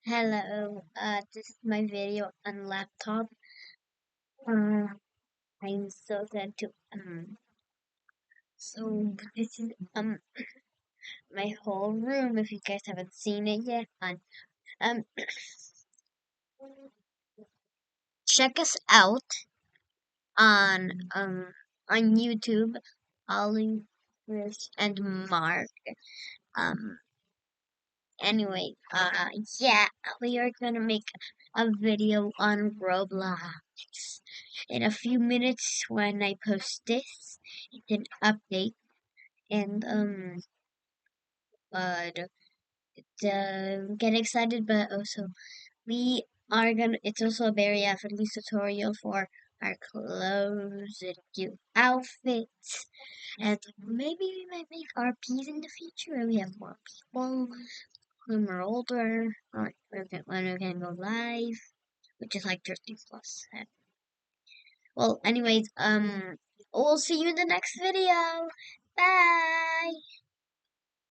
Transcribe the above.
Hello, this is my video on laptop. Uh, I'm so sad to this is my whole room. If you guys haven't seen it yet, um check us out on YouTube, Ollie, Chris, and Mark. Um, anyway, yeah, we are gonna make a video on Roblox in a few minutes when I post this. It's an update and but get excited, but also we are gonna it's also a very effortless tutorial for our clothes and cute outfits, and maybe we might make RPs in the future when we have more people when we're older, or when we can go live, which is like 13 plus. Well, anyways, we'll see you in the next video. Bye.